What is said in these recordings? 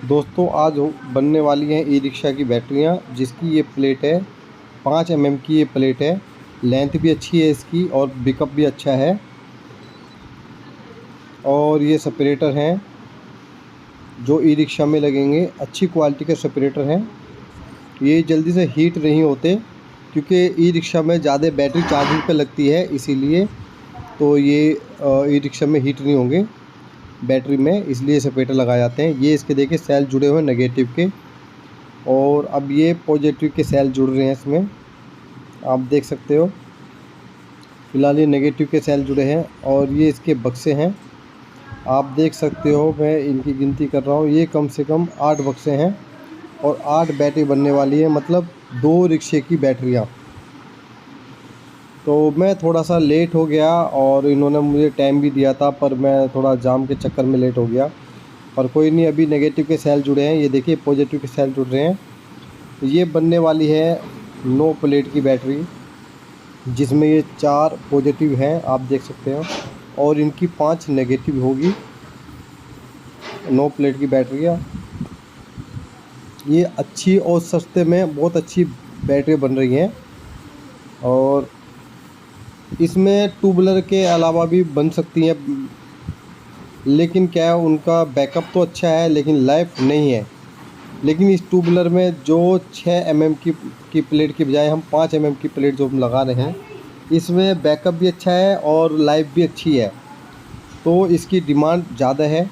दोस्तों आज बनने वाली हैं ई रिक्शा की बैटरियां, जिसकी ये प्लेट है 5 mm की। ये प्लेट है, लेंथ भी अच्छी है इसकी और पिकअप भी अच्छा है। और ये सेपरेटर हैं जो ई रिक्शा में लगेंगे, अच्छी क्वालिटी के सेपरेटर हैं। ये जल्दी से हीट नहीं होते क्योंकि ई रिक्शा में ज़्यादा बैटरी चार्जिंग पे लगती है, इसीलिए तो ये ई रिक्शा में हीट नहीं होंगे बैटरी में, इसलिए सेपरेटर लगाए जाते हैं। ये इसके देखिए सेल जुड़े हुए हैं नेगेटिव के, और अब ये पॉजिटिव के सेल जुड़ रहे हैं इसमें, आप देख सकते हो। फ़िलहाल ये नेगेटिव के सेल जुड़े हैं और ये इसके बक्से हैं, आप देख सकते हो। मैं इनकी गिनती कर रहा हूँ, ये कम से कम 8 बक्से हैं और 8 बैटरी बनने वाली है, मतलब 2 रिक्शे की बैटरियाँ। तो मैं थोड़ा सा लेट हो गया और इन्होंने मुझे टाइम भी दिया था, पर मैं थोड़ा जाम के चक्कर में लेट हो गया। पर कोई नहीं, अभी नेगेटिव के सेल जुड़े हैं, ये देखिए पॉजिटिव के सेल जुड़ रहे हैं। ये बनने वाली है 9 प्लेट की बैटरी, जिसमें ये 4 पॉजिटिव हैं, आप देख सकते हो, और इनकी 5 नेगेटिव होगी। 9 प्लेट की बैटरियाँ, ये अच्छी और सस्ते में बहुत अच्छी बैटरी बन रही हैं। और इसमें टू व्हीलर के अलावा भी बन सकती हैं, लेकिन क्या है, उनका बैकअप तो अच्छा है लेकिन लाइफ नहीं है। लेकिन इस टू व्हीलर में जो 6 mm की प्लेट की बजाय हम 5 mm की प्लेट जो हम लगा रहे हैं, इसमें बैकअप भी अच्छा है और लाइफ भी अच्छी है, तो इसकी डिमांड ज़्यादा है।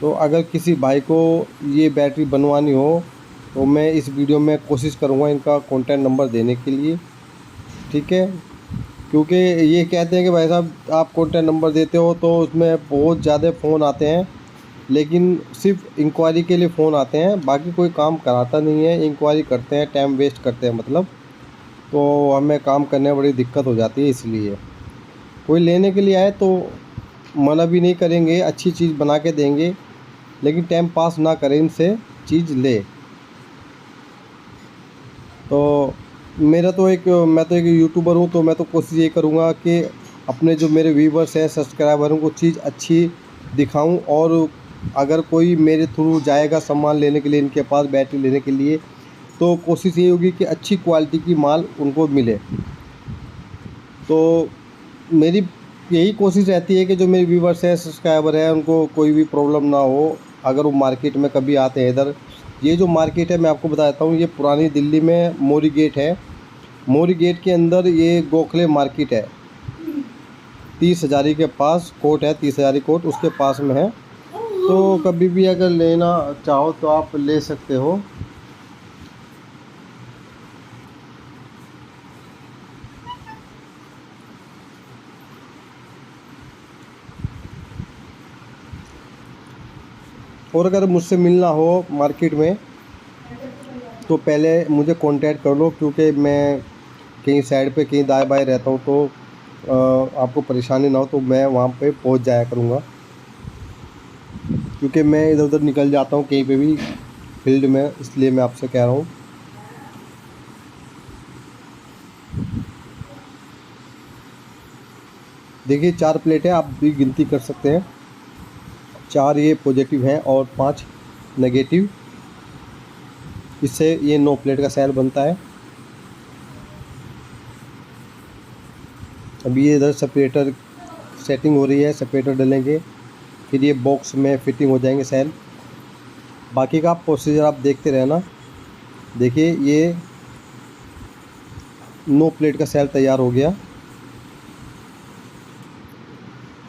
तो अगर किसी भाई को ये बैटरी बनवानी हो तो मैं इस वीडियो में कोशिश करूँगा इनका कॉन्टैक्ट नंबर देने के लिए, ठीक है। क्योंकि ये कहते हैं कि भाई साहब आप कॉन्टैक्ट नंबर देते हो तो उसमें बहुत ज़्यादा फ़ोन आते हैं, लेकिन सिर्फ इंक्वायरी के लिए फ़ोन आते हैं, बाकी कोई काम कराता नहीं है। इंक्वायरी करते हैं, टाइम वेस्ट करते हैं मतलब, तो हमें काम करने में बड़ी दिक्कत हो जाती है। इसलिए कोई लेने के लिए आए तो मना भी नहीं करेंगे, अच्छी चीज़ बना के देंगे, लेकिन टाइम पास ना करें, इनसे चीज़ ले। तो मैं तो एक यूट्यूबर हूँ, तो मैं तो कोशिश ये करूँगा कि अपने जो मेरे व्यूवर्स हैं, सब्सक्राइबर हैं, उनको चीज़ अच्छी दिखाऊं। और अगर कोई मेरे थ्रू जाएगा सामान लेने के लिए, इनके पास बैटरी लेने के लिए, तो कोशिश ये होगी कि अच्छी क्वालिटी की माल उनको मिले। तो मेरी यही कोशिश रहती है कि जो मेरे व्यूवर्स हैं, सब्सक्राइबर हैं, उनको कोई भी प्रॉब्लम ना हो अगर वो मार्केट में कभी आते हैं इधर। ये जो मार्केट है मैं आपको बता देता हूँ, ये पुरानी दिल्ली में मोरी गेट है। मोरी गेट के अंदर ये गोखले मार्केट है, 30 हज़ारी के पास कोर्ट है, 30 हज़ारी कोर्ट उसके पास में है। तो कभी भी अगर लेना चाहो तो आप ले सकते हो। और अगर मुझसे मिलना हो मार्केट में तो पहले मुझे कांटेक्ट कर लो, क्योंकि मैं कहीं साइड पे कहीं दाएं बाएं रहता हूँ, तो आपको परेशानी ना हो, तो मैं वहाँ पे पहुँच जाया करूँगा। क्योंकि मैं इधर उधर निकल जाता हूँ कहीं पे भी फील्ड में, इसलिए मैं आपसे कह रहा हूँ। देखिए 4 प्लेट है, आप भी गिनती कर सकते हैं। 4 ये पॉजिटिव हैं और 5 नेगेटिव, इससे ये 9 प्लेट का सेल बनता है। अभी ये इधर सेपरेटर सेटिंग हो रही है, सेपरेटर डलेंगे, फिर ये बॉक्स में फिटिंग हो जाएंगे सेल। बाकी का प्रोसीजर आप देखते रहना। देखिए ये 9 प्लेट का सेल तैयार हो गया।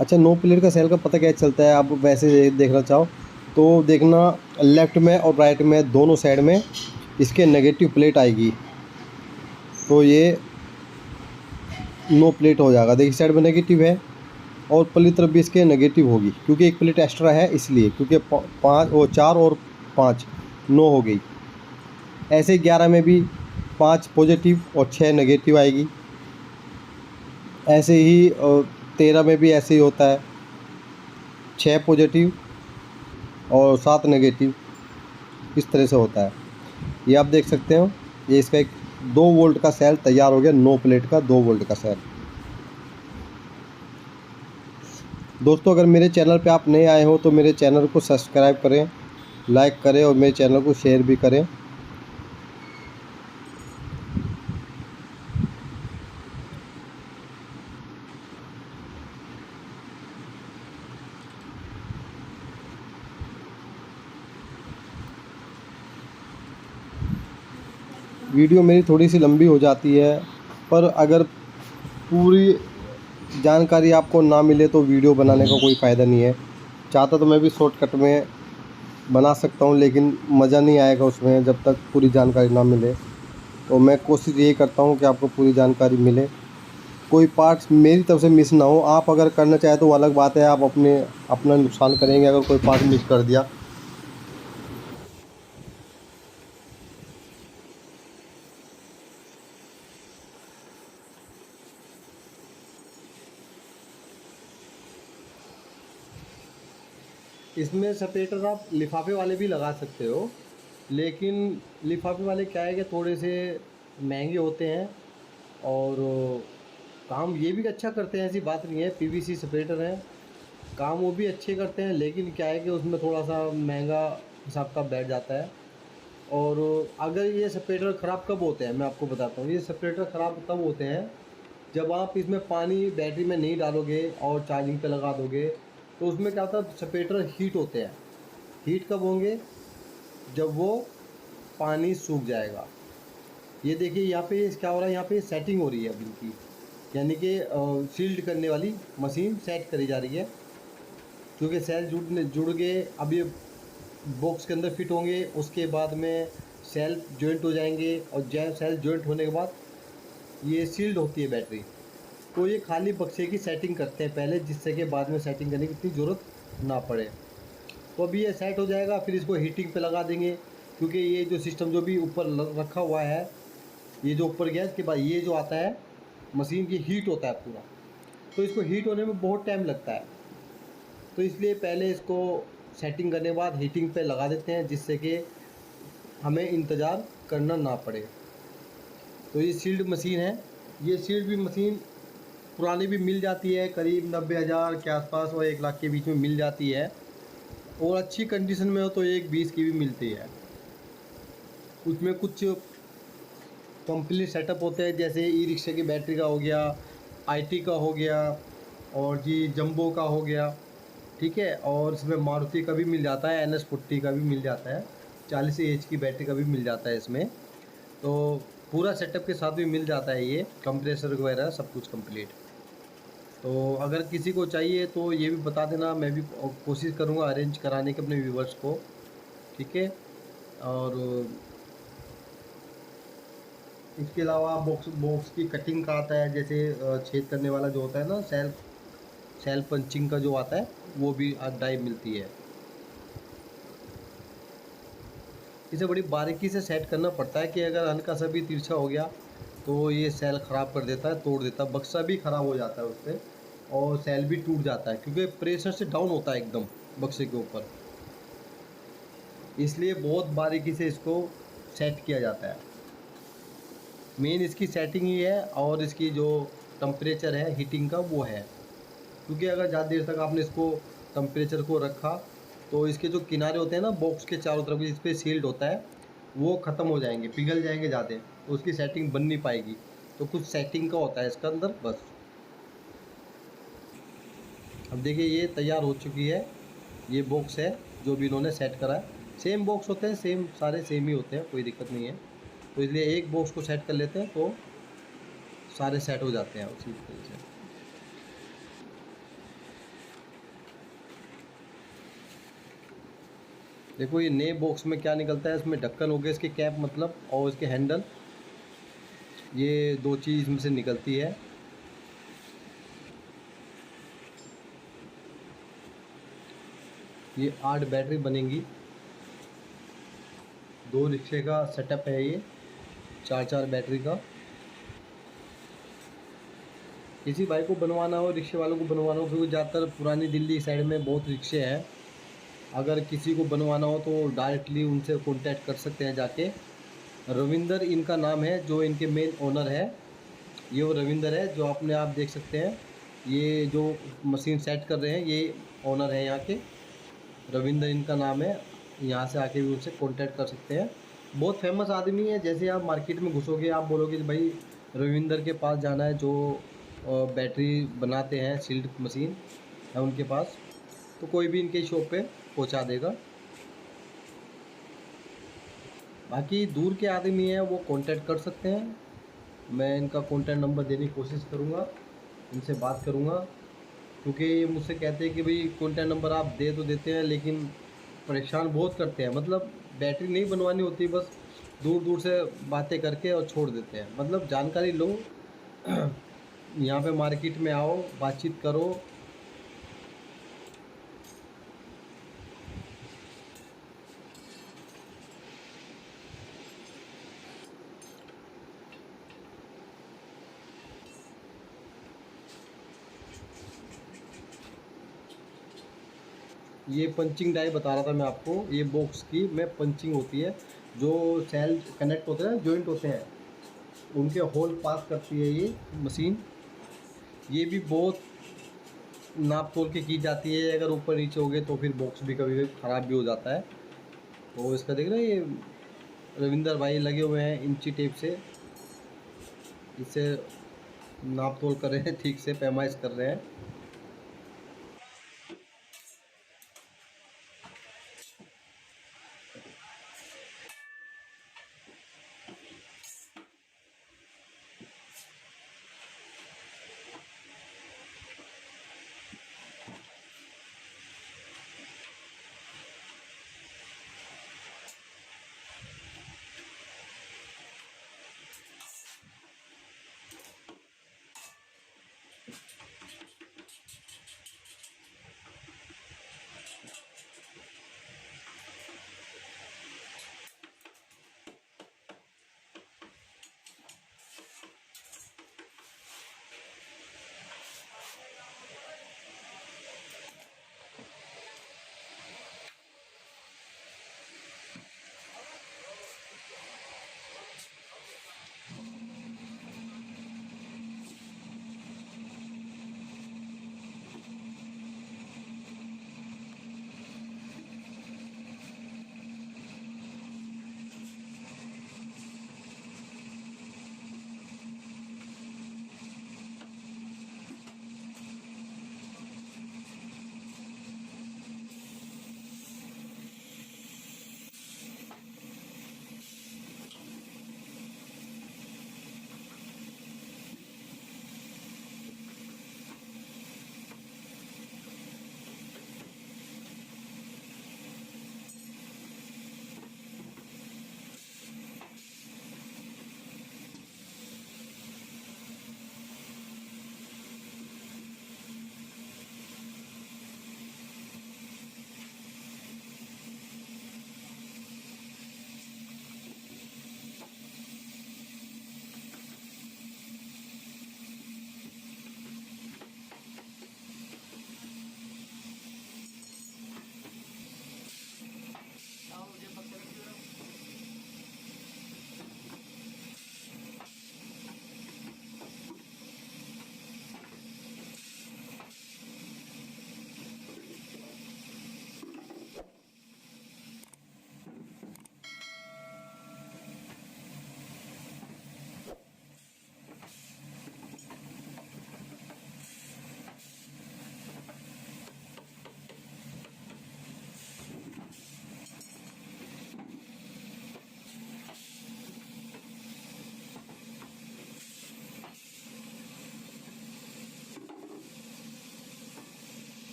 अच्छा, 9 प्लेट का सेल का पता क्या चलता है, आप वैसे देखना चाहो तो देखना, लेफ़्ट में और राइट में दोनों साइड में इसके नेगेटिव प्लेट आएगी, तो ये 9 प्लेट हो जाएगा। देखिए साइड में नेगेटिव है और पल्ली तरफ भी इसके नेगेटिव होगी, क्योंकि एक प्लेट एक्स्ट्रा है इसलिए, क्योंकि 5 और 4 और 5 9 हो गई। ऐसे 11 में भी 5 पॉजिटिव और 6 नेगेटिव आएगी। ऐसे ही 13 में भी ऐसे ही होता है, 6 पॉजिटिव और 7 नेगेटिव, इस तरह से होता है। ये आप देख सकते हो, ये इसका एक 2 वोल्ट का सेल तैयार हो गया, 9 प्लेट का 2 वोल्ट का सेल। दोस्तों अगर मेरे चैनल पे आप नए आए हो तो मेरे चैनल को सब्सक्राइब करें लाइक करें और मेरे चैनल को शेयर भी करें। वीडियो मेरी थोड़ी सी लंबी हो जाती है, पर अगर पूरी जानकारी आपको ना मिले तो वीडियो बनाने का कोई फ़ायदा नहीं है। चाहता तो मैं भी शॉर्टकट में बना सकता हूँ, लेकिन मज़ा नहीं आएगा उसमें जब तक पूरी जानकारी ना मिले। तो मैं कोशिश यही करता हूँ कि आपको पूरी जानकारी मिले, कोई पार्ट्स मेरी तरफ से मिस ना हो। आप अगर करना चाहें तो वो अलग बात है, आप अपना नुकसान करेंगे अगर कोई पार्ट मिस कर दिया। इसमें सेपरेटर आप लिफाफे वाले भी लगा सकते हो, लेकिन लिफाफे वाले क्या है कि थोड़े से महंगे होते हैं, और काम ये भी अच्छा करते हैं, ऐसी बात नहीं है। पीवीसी सेपरेटर है, काम वो भी अच्छे करते हैं, लेकिन क्या है कि उसमें थोड़ा सा महंगा हिसाब का बैठ जाता है। और अगर ये सेपरेटर ख़राब कब होते हैं मैं आपको बताता हूँ। ये सेपरेटर ख़राब तब होते हैं जब आप इसमें पानी बैटरी में नहीं डालोगे और चार्जिंग पे लगा दोगे, तो उसमें क्या होता है, सेपरेटर हीट होते हैं। हीट कब होंगे, जब वो पानी सूख जाएगा। ये देखिए यहाँ पे क्या हो रहा है, यहाँ पे सेटिंग हो रही है अब इनकी, यानी कि सील्ड करने वाली मशीन सेट करी जा रही है। क्योंकि सेल जुड़ गए, अब ये बॉक्स के अंदर फिट होंगे, उसके बाद में सेल जॉइंट हो जाएंगे, और सेल जॉइंट होने के बाद ये सील्ड होती है बैटरी। तो ये खाली बक्से की सेटिंग करते हैं पहले, जिससे कि बाद में सेटिंग करने की इतनी ज़रूरत ना पड़े। तो अभी ये सेट हो जाएगा, फिर इसको हीटिंग पे लगा देंगे। क्योंकि ये जो सिस्टम जो भी ऊपर रखा हुआ है, ये जो ऊपर गया, इसके बाद ये जो आता है मशीन की हीट होता है पूरा, तो इसको हीट होने में बहुत टाइम लगता है। तो इसलिए पहले इसको सेटिंग करने के बाद हीटिंग पे लगा देते हैं, जिससे कि हमें इंतज़ार करना ना पड़े। तो ये सील्ड मशीन है। ये सील्ड भी मशीन पुरानी भी मिल जाती है, करीब 90,000 के आसपास और 1 लाख के बीच में मिल जाती है, और अच्छी कंडीशन में हो तो 1,20 की भी मिलती है। उसमें कुछ कंप्लीट सेटअप होते हैं, जैसे ई रिक्शा की बैटरी का हो गया, आईटी का हो गया, और जी जंबो का हो गया, ठीक है। और इसमें मारुति का भी मिल जाता है, NS40 का भी मिल जाता है, 40 एच की बैटरी का भी मिल जाता है इसमें। तो पूरा सेटअप के साथ भी मिल जाता है, ये कंप्रेसर वगैरह सब कुछ कंप्लीट। तो अगर किसी को चाहिए तो ये भी बता देना, मैं भी कोशिश करूँगा अरेंज कराने के अपने व्यूवर्स को, ठीक है। और इसके अलावा बॉक्स बॉक्स की कटिंग का आता है, जैसे छेद करने वाला जो होता है ना, सेल पंचिंग का जो आता है, वो भी डाई मिलती है। इसे बड़ी बारीकी से सेट करना पड़ता है, कि अगर हल्का सा भी तिरछा हो गया तो ये सेल ख़राब कर देता है, तोड़ देता है, बक्सा भी ख़राब हो जाता है उससे, और सेल भी टूट जाता है, क्योंकि प्रेशर से डाउन होता है एकदम बक्से के ऊपर। इसलिए बहुत बारीकी से इसको सेट किया जाता है। मेन इसकी सेटिंग ही है, और इसकी जो टम्परेचर है हीटिंग का वो है। क्योंकि अगर ज़्यादा देर तक आपने इसको टम्परेचर को रखा, तो इसके जो किनारे होते हैं ना बॉक्स के चारों तरफ, जिस पे सील्ड होता है, वो ख़त्म हो जाएंगे, पिघल जाएंगे ज़्यादा, तो उसकी सेटिंग बन नहीं पाएगी। तो कुछ सेटिंग का होता है इसका अंदर बस। अब देखिए ये तैयार हो चुकी है, ये बॉक्स है जो भी इन्होंने सेट करा है। सेम बॉक्स होते हैं, सेम सारे सेम ही होते हैं, कोई दिक्कत नहीं है। तो इसलिए एक बॉक्स को सेट कर लेते हैं तो सारे सेट हो जाते हैं उसी तरह से। देखो ये नए बॉक्स में क्या निकलता है, इसमें ढक्कन हो गया, इसकी कैप मतलब, और इसके हैंडल, ये दो चीज़ इसमें से निकलती है। ये 8 बैटरी बनेंगी, 2 रिक्शे का सेटअप है ये, 4 बैटरी का। किसी भाई को बनवाना हो, रिक्शे वालों को बनवाना हो, क्योंकि ज़्यादातर पुरानी दिल्ली साइड में बहुत रिक्शे हैं, अगर किसी को बनवाना हो तो डायरेक्टली उनसे कांटेक्ट कर सकते हैं जाके। रविंदर इनका नाम है, जो इनके मेन ओनर है, ये वो रविंदर है जो अपने आप देख सकते हैं। ये जो मशीन सेट कर रहे हैं, ये ओनर है यहाँ के, रविंदर इनका नाम है। यहाँ से आके भी उनसे कांटेक्ट कर सकते हैं। बहुत फेमस आदमी है। जैसे आप मार्केट में घुसोगे, आप बोलोगे कि भाई रविंदर के पास जाना है, जो बैटरी बनाते हैं, सील्ड मशीन है उनके पास, तो कोई भी इनके शॉप पे पहुँचा देगा। बाकी दूर के आदमी हैं वो कांटेक्ट कर सकते हैं। मैं इनका कॉन्टैक्ट नंबर देने की कोशिश करूँगा, इनसे बात करूँगा, क्योंकि ये मुझसे कहते हैं कि भाई कॉन्टैक्ट नंबर आप दे तो देते हैं, लेकिन परेशान बहुत करते हैं। मतलब बैटरी नहीं बनवानी होती, बस दूर दूर से बातें करके और छोड़ देते हैं। मतलब जानकारी लो, यहाँ पे मार्केट में आओ, बातचीत करो। ये पंचिंग डाई बता रहा था मैं आपको, ये बॉक्स की में पंचिंग होती है, जो सेल कनेक्ट होते हैं, जॉइंट होते हैं, उनके होल पास करती है ये मशीन। ये भी बहुत नाप तोल के की जाती है। अगर ऊपर नीचे हो गए तो फिर बॉक्स भी कभी कभी ख़राब भी हो जाता है। तो इसका देख रहे हैं, ये रविंदर भाई लगे हुए हैं इंची टेप से, इससे नाप तोल कर रहे हैं, ठीक से पैमाइश कर रहे हैं।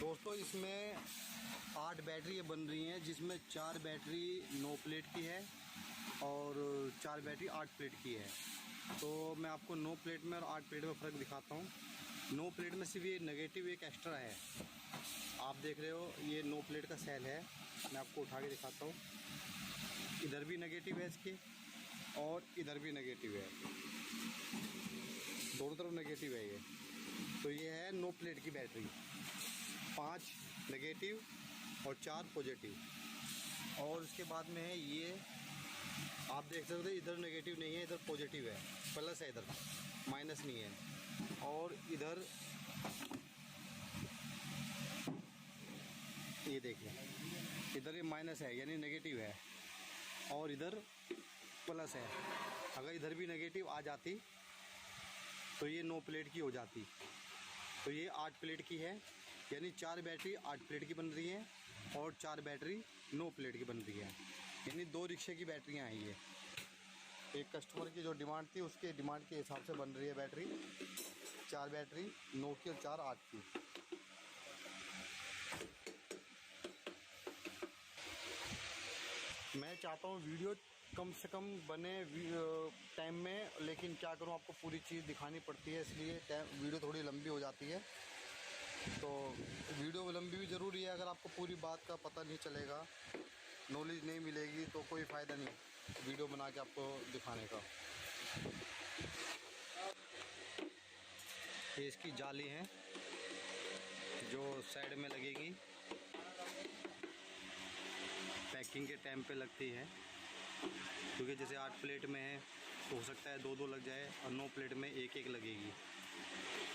दोस्तों इसमें 8 बैटरी बन रही हैं, जिसमें 4 बैटरी 9 प्लेट की है और 4 बैटरी 8 प्लेट की है। तो मैं आपको 9 प्लेट में और 8 प्लेट में फ़र्क दिखाता हूँ। नो प्लेट में सिर्फ ये नेगेटिव एक एक्स्ट्रा है। आप देख रहे हो ये नो प्लेट का सेल है, मैं आपको उठा के दिखाता हूँ। इधर भी नेगेटिव है इसके और इधर भी नेगेटिव है, दोनों तरफ नेगेटिव है ये। तो ये है नो प्लेट की बैटरी, 5 नेगेटिव और 4 पॉजिटिव। और उसके बाद में है ये, आप देख सकते हो इधर नेगेटिव नहीं है, इधर पॉजिटिव है, प्लस है, इधर माइनस नहीं है। और इधर ये देखिए, इधर ये माइनस है यानी नेगेटिव है और इधर प्लस है। अगर इधर भी नेगेटिव आ जाती तो ये 9 प्लेट की हो जाती। तो ये 8 प्लेट की है, यानी 4 बैटरी 8 प्लेट की बन रही है और 4 बैटरी 9 प्लेट की बन रही है, यानी 2 रिक्शे की बैटरियाँ हैं ये। एक कस्टमर की जो डिमांड थी उसके डिमांड के हिसाब से बन रही है बैटरी। 4 बैटरी 9 की और 4 8 की। मैं चाहता हूँ वीडियो कम से कम बने टाइम में, लेकिन क्या करूँ आपको पूरी चीज़ दिखानी पड़ती है, इसलिए वीडियो थोड़ी लंबी हो जाती है। तो वीडियो लंबी भी ज़रूरी है, अगर आपको पूरी बात का पता नहीं चलेगा, नॉलेज नहीं मिलेगी तो कोई फ़ायदा नहीं वीडियो बना के आपको दिखाने का। ये इसकी जाली है जो साइड में लगेगी, पैकिंग के टाइम पे लगती है, क्योंकि जैसे 8 प्लेट में है तो हो सकता है 2-2 लग जाए और 9 प्लेट में 1-1 लगेगी।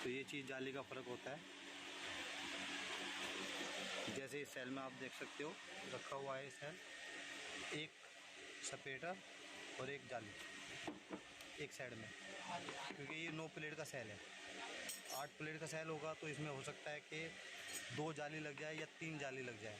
तो ये चीज़ जाली का फ़र्क होता है। जैसे इस सेल में आप देख सकते हो रखा हुआ है सेल, एक सपेटा और एक जाली एक साइड में, क्योंकि ये 9 प्लेट का सेल है। 8 प्लेट का सेल होगा तो इसमें हो सकता है कि 2 जाली लग जाए या 3 जाली लग जाए।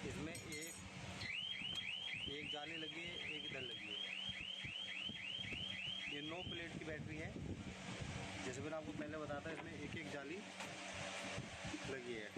इसमें एक जाली लगी है, एक इधर लगी है। ये 9 प्लेट की बैटरी है, जैसे मैंने आपको पहले बताया था, इसमें एक एक जाली लगी है।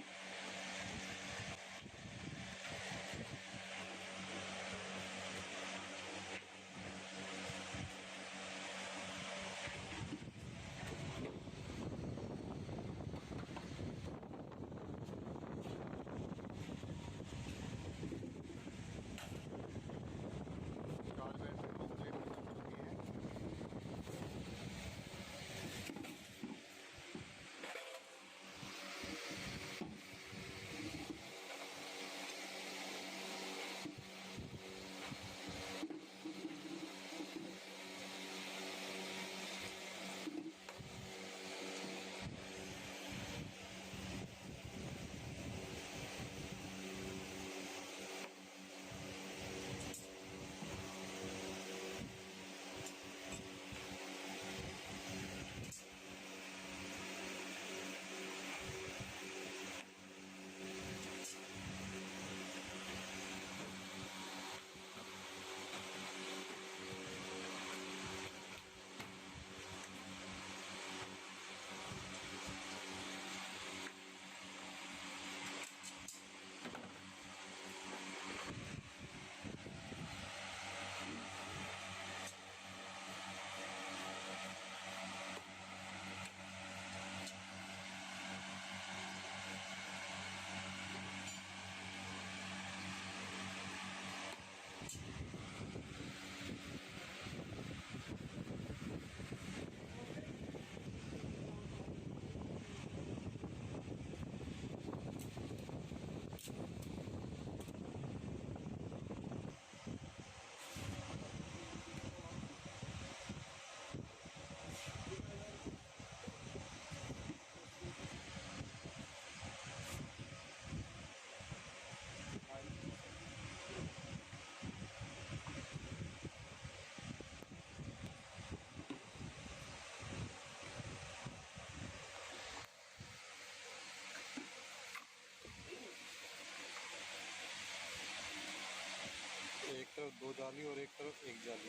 जाली और एक तरफ एक जाली।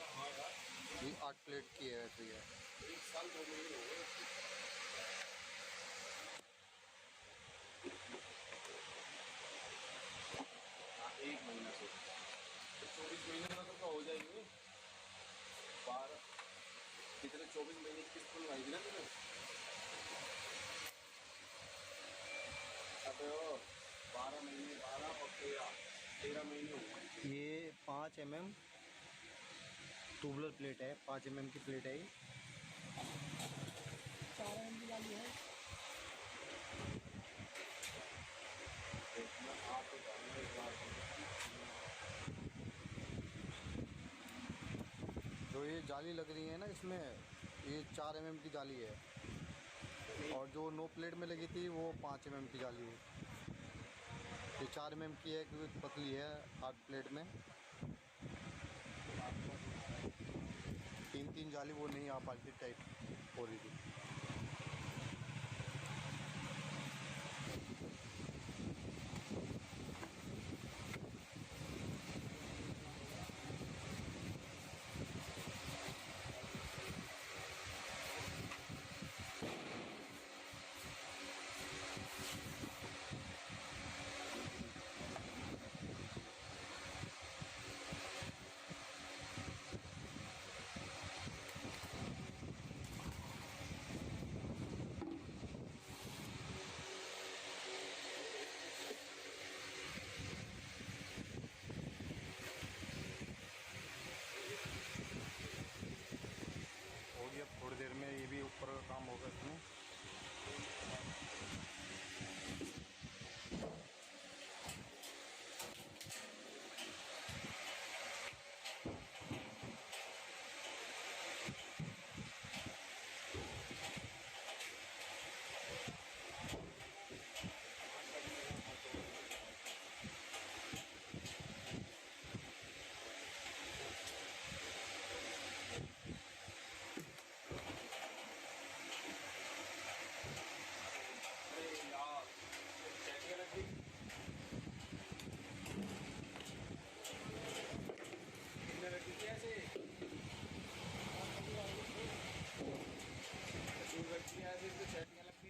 ये 8 प्लेट की है वैसे ये। एक साल 2 महीने हो गए। हाँ, 1 महीना से 24 महीने का तो हो जाएंगे। 12 कितने 24 महीने की किस्त बनवाएगी ना तुम्हें। अब 12 महीने 12 और 13 महीने हो गए। ये 5 mm ट्यूबलर प्लेट है, 5 mm की प्लेट है ये। 4 एम की वाली है। देखना आप तो जानना एक बार। जो ये जाली लग रही है ना इसमें, ये 4 mm की जाली है और जो नो प्लेट में लगी थी वो 5 mm की जाली है। ये 4 mm की है क्योंकि पतली है 8 प्लेट में। 3 जाली वो नहीं आ पाती टाइप हो रही थी। होगी अब थोड़ी देर में ये भी ऊपर का काम होगा इसमें। अरे यार चेक रखी। कितने रखी थी ऐसे रखी है ऐसे तो चेक लगती।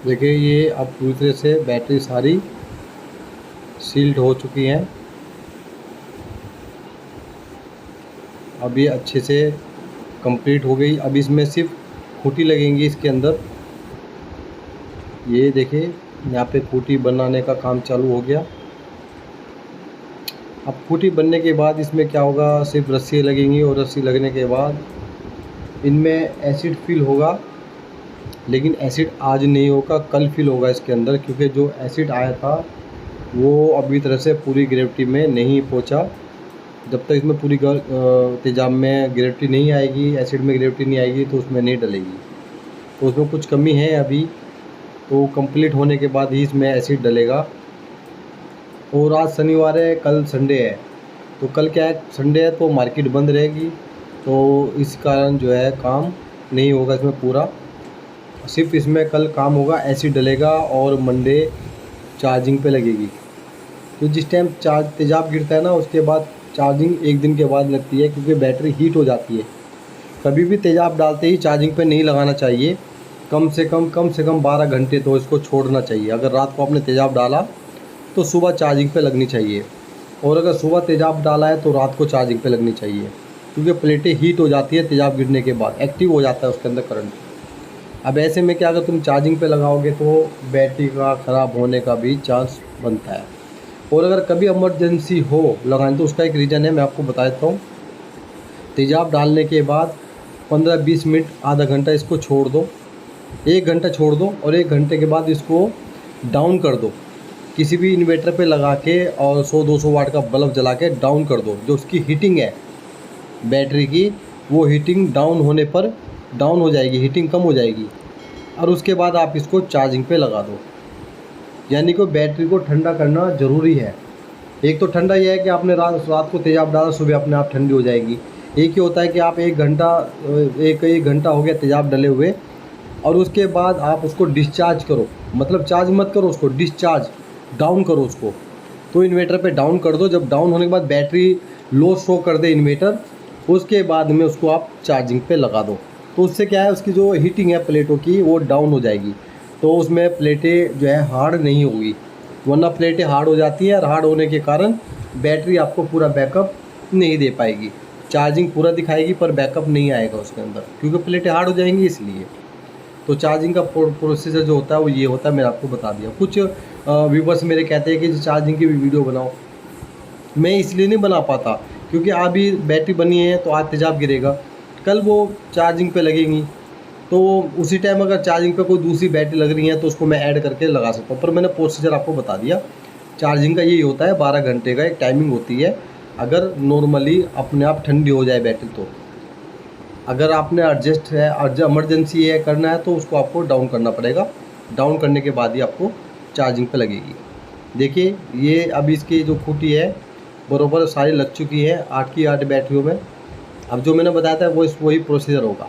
देखिए ये अब पूरी तरह से बैटरी सारी सील्ड हो चुकी हैं। अब ये अच्छे से कंप्लीट हो गई। अब इसमें सिर्फ खूंटी लगेंगी इसके अंदर। ये देखिए यहाँ पे खूंटी बनाने का काम चालू हो गया। अब खूंटी बनने के बाद इसमें क्या होगा, सिर्फ रस्सी लगेंगी और रस्सी लगने के बाद इनमें एसिड फिल होगा। लेकिन एसिड आज नहीं होगा, कल फिल होगा इसके अंदर, क्योंकि जो एसिड आया था वो अभी तरह से पूरी ग्रेविटी में नहीं पहुंचा। जब तक इसमें पूरी तेजाब में ग्रेविटी नहीं आएगी, एसिड में ग्रेविटी नहीं आएगी तो उसमें नहीं डलेगी। तो उसमें कुछ कमी है अभी, तो कंप्लीट होने के बाद ही इसमें एसिड डलेगा। और आज शनिवार है, कल संडे है, तो कल क्या है, संडे है तो मार्केट बंद रहेगी, तो इस कारण जो है काम नहीं होगा इसमें पूरा। सिर्फ इसमें कल काम होगा, एसिड डलेगा और मंडे चार्जिंग पे लगेगी। तो जिस टाइम तेजाब गिरता है ना, उसके बाद चार्जिंग एक दिन के बाद लगती है, क्योंकि बैटरी हीट हो जाती है। कभी भी तेजाब डालते ही चार्जिंग पे नहीं लगाना चाहिए। कम से कम 12 घंटे तो इसको छोड़ना चाहिए। अगर रात को आपने तेजाब डाला तो सुबह चार्जिंग पे लगनी चाहिए, और अगर सुबह तेजाब डाला है तो रात को चार्जिंग पे लगनी चाहिए, क्योंकि प्लेटें हीट हो जाती है तेजाब गिरने के बाद, एक्टिव हो जाता है उसके अंदर करंट। अब ऐसे में क्या, अगर तुम चार्जिंग पे लगाओगे तो बैटरी का ख़राब होने का भी चांस बनता है। और अगर कभी इमरजेंसी हो लगाने, तो उसका एक रीज़न है, मैं आपको बता देता हूँ। तेजाब डालने के बाद 15-20 मिनट, आधा घंटा इसको छोड़ दो, 1 घंटा छोड़ दो, और 1 घंटे के बाद इसको डाउन कर दो। किसी भी इन्वर्टर पे लगा के और 100-200 वाट का बल्ब जला के डाउन कर दो। जो उसकी हीटिंग है बैटरी की, वो हीटिंग डाउन होने पर डाउन हो जाएगी, हीटिंग कम हो जाएगी, और उसके बाद आप इसको चार्जिंग पे लगा दो। यानी कि बैटरी को ठंडा करना ज़रूरी है। एक तो ठंडा यह है कि आपने रात को तेजाब डाला, सुबह अपने आप ठंडी हो जाएगी। एक ही होता है कि आप 1 घंटा हो गया तेजाब डले हुए, और उसके बाद आप उसको डिस्चार्ज करो, मतलब चार्ज मत करो उसको, डिस्चार्ज डाउन करो उसको। तो इन्वर्टर पे डाउन कर दो। जब डाउन होने के बाद बैटरी लो शो कर दे इन्वर्टर, उसके बाद में उसको आप चार्जिंग पे लगा दो। तो उससे क्या है, उसकी जो हीटिंग है प्लेटों की वो डाउन हो जाएगी, तो उसमें प्लेटें जो है हार्ड नहीं होगी। वरना प्लेटें हार्ड हो जाती हैं, और हार्ड होने के कारण बैटरी आपको पूरा बैकअप नहीं दे पाएगी। चार्जिंग पूरा दिखाएगी पर बैकअप नहीं आएगा उसके अंदर, क्योंकि प्लेटें हार्ड हो जाएंगी इसलिए। तो चार्जिंग का प्रोसीजर जो होता है वो ये होता है, मैंने आपको बता दिया। कुछ व्यूवर्स मेरे कहते हैं कि चार्जिंग की भी वीडियो बनाओ, मैं इसलिए नहीं बना पाता क्योंकि अभी बैटरी बनी है तो आज तेजाब गिरेगा, कल वो चार्जिंग पे लगेंगी, तो उसी टाइम अगर चार्जिंग पे कोई दूसरी बैटरी लग रही है तो उसको मैं ऐड करके लगा सकता हूँ। पर मैंने प्रोसीजर आपको बता दिया। चार्जिंग का यही होता है, 12 घंटे का एक टाइमिंग होती है। अगर नॉर्मली अपने आप ठंडी हो जाए बैटरी, तो अगर आपने एडजस्ट है, इमरजेंसी है करना है, तो उसको आपको डाउन करना पड़ेगा। डाउन करने के बाद ही आपको चार्जिंग पे लगेगी। देखिए ये अब इसकी जो खूंटी है बरोबर सारी लग चुकी है, 8 की 8 बैटरियों में। अब जो मैंने बताया था वही प्रोसीजर होगा।